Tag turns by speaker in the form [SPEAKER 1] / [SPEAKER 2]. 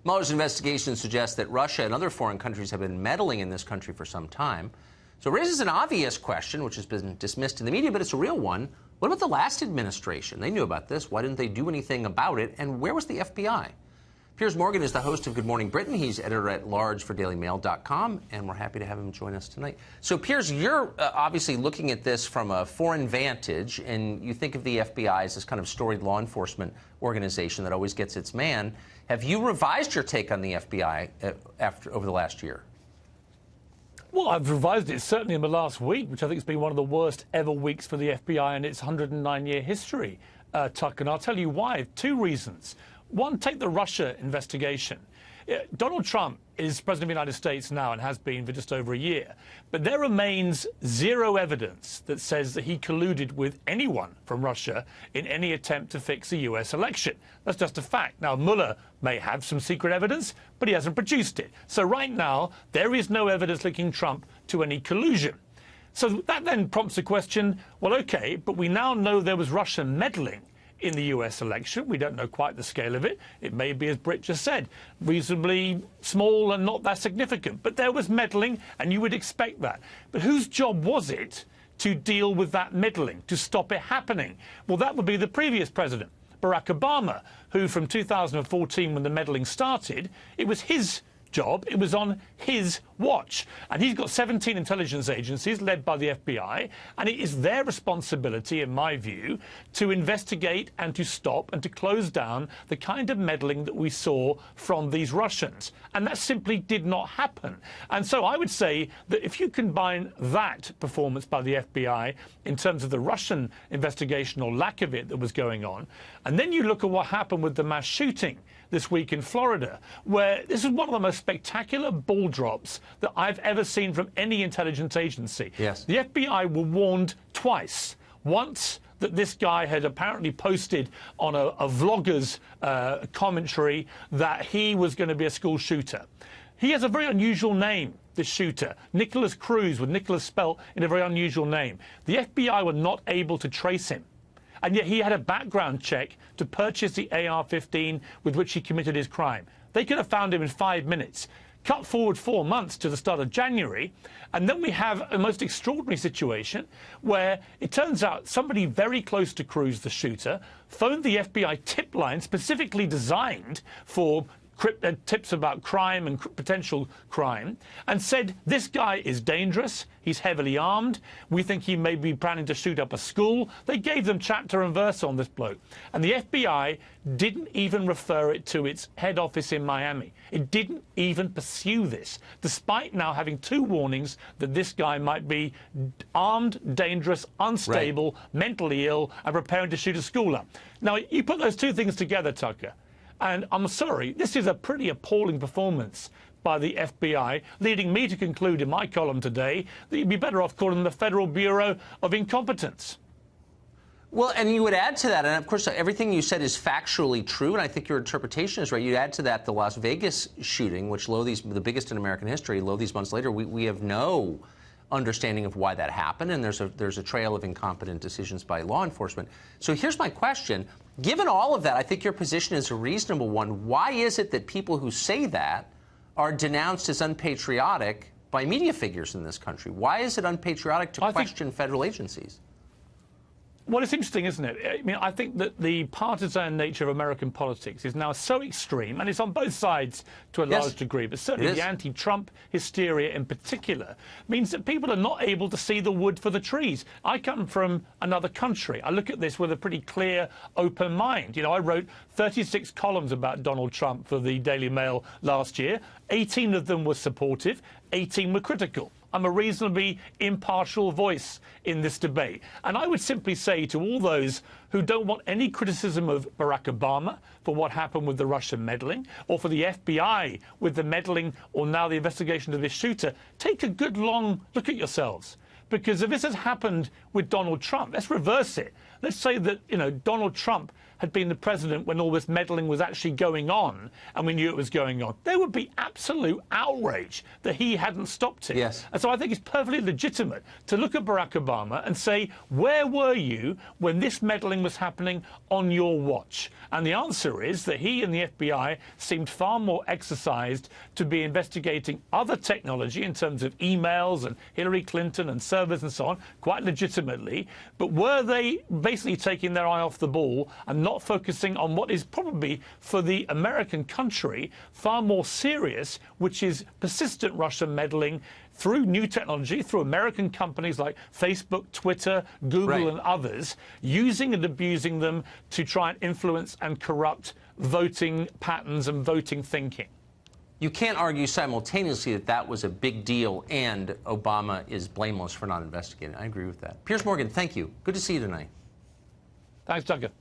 [SPEAKER 1] Mueller's investigation suggests that Russia and other foreign countries have been meddling in this country for some time. So it raises an obvious question, which has been dismissed in the media, but it's a real one. What about the last administration? They knew about this. Why didn't they do anything about it? And where was the FBI? Piers Morgan is the host of Good Morning Britain. He's editor-at-large for DailyMail.com, and we're happy to have him join us tonight. So, Piers, you're obviously looking at this from a foreign vantage, and you think of the FBI as this kind of storied law enforcement organization that always gets its man. Have you revised your take on the FBI over the last year?
[SPEAKER 2] Well, I've revised it certainly in the last week, which I think has been one of the worst ever weeks for the FBI in its 109-year history, Tuck, and I'll tell you why. Two reasons. One, take the Russia investigation. Donald Trump is President of the United States now and has been for just over a year. But there remains zero evidence that says that he colluded with anyone from Russia in any attempt to fix a U.S. election. That's just a fact. Now, Mueller may have some secret evidence, but he hasn't produced it. So right now, there is no evidence linking Trump to any collusion. So that then prompts the question, well, OK, but we now know there was Russian meddling in the U.S. election. We don't know quite the scale of it. It may be, as Britt just said, reasonably small and not that significant. But there was meddling, and you would expect that. But whose job was it to deal with that meddling, to stop it happening? Well, that would be the previous president, Barack Obama, who from 2014, when the meddling started, it was his job. It was on his watch. And he's got 17 intelligence agencies led by the FBI, and it is their responsibility, in my view, to investigate and to stop and to close down the kind of meddling that we saw from these Russians. And that simply did not happen. And so I would say that if you combine that performance by the FBI in terms of the Russian investigation or lack of it that was going on, and then you look at what happened with the mass shooting this week in Florida, where this is one of the most spectacular ball drops that I've ever seen from any intelligence agency.
[SPEAKER 1] Yes.
[SPEAKER 2] The FBI were warned twice. Once that this guy had apparently posted on a vlogger's commentary that he was going to be a school shooter. He has a very unusual name, this shooter, Nicholas Cruz, with Nicholas spelt in a very unusual name. The FBI were not able to trace him. And yet he had a background check to purchase the AR-15 with which he committed his crime. They could have found him in 5 minutes. Cut forward 4 months to the start of January, and then we have a most extraordinary situation where it turns out somebody very close to Cruz, the shooter, phoned the FBI tip line specifically designed for tips about crime and potential crime, and said, this guy is dangerous, he's heavily armed, we think he may be planning to shoot up a school. They gave them chapter and verse on this bloke. And the FBI didn't even refer it to its head office in Miami. It didn't even pursue this, despite now having 2 warnings that this guy might be armed, dangerous, unstable, mentally ill, and preparing to shoot a school up. Now, you put those 2 things together, Tucker, and I'm sorry, this is a pretty appalling performance by the FBI, leading me to conclude in my column today that you'd be better off calling them the Federal Bureau of Incompetence.
[SPEAKER 1] Well, and you would add to that, and of course everything you said is factually true, and I think your interpretation is right. You add to that the Las Vegas shooting, which the biggest in American history, these months later, we have no understanding of why that happened, and there's a trail of incompetent decisions by law enforcement. So here's my question. Given all of that, I think your position is a reasonable one. Why is it that people who say that are denounced as unpatriotic by media figures in this country? Why is it unpatriotic to question federal agencies?
[SPEAKER 2] Well, it's interesting, isn't it? I mean, I think that the partisan nature of American politics is now so extreme, and it's on both sides to a large degree, but certainly the anti-Trump hysteria in particular means that people are not able to see the wood for the trees. I come from another country. I look at this with a pretty clear, open mind. You know, I wrote 36 columns about Donald Trump for the Daily Mail last year. 18 of them were supportive, 18 were critical. I'm a reasonably impartial voice in this debate. And I would simply say to all those who don't want any criticism of Barack Obama for what happened with the Russian meddling, or for the FBI with the meddling, or now the investigation of this shooter, take a good long look at yourselves. Because if this has happened with Donald Trump, let's reverse it. Let's say that, you know, Donald Trump had been the president when all this meddling was actually going on, and we knew it was going on, there would be absolute outrage that he hadn't stopped it.
[SPEAKER 1] Yes.
[SPEAKER 2] And so I think it's perfectly legitimate to look at Barack Obama and say, where were you when this meddling was happening on your watch? And the answer is that he and the FBI seemed far more exercised to be investigating other technology in terms of emails and Hillary Clinton and servers and so on, quite legitimately. But were they basically taking their eye off the ball and not focusing on what is probably, for the American country, far more serious, which is persistent Russian meddling through new technology, through American companies like Facebook, Twitter, Google, and others, using and abusing them to try and influence and corrupt voting patterns and voting thinking?
[SPEAKER 1] You can't argue simultaneously that that was a big deal and Obama is blameless for not investigating. I agree with that. Piers Morgan, thank you. Good to see you tonight.
[SPEAKER 2] Thanks, Duncan.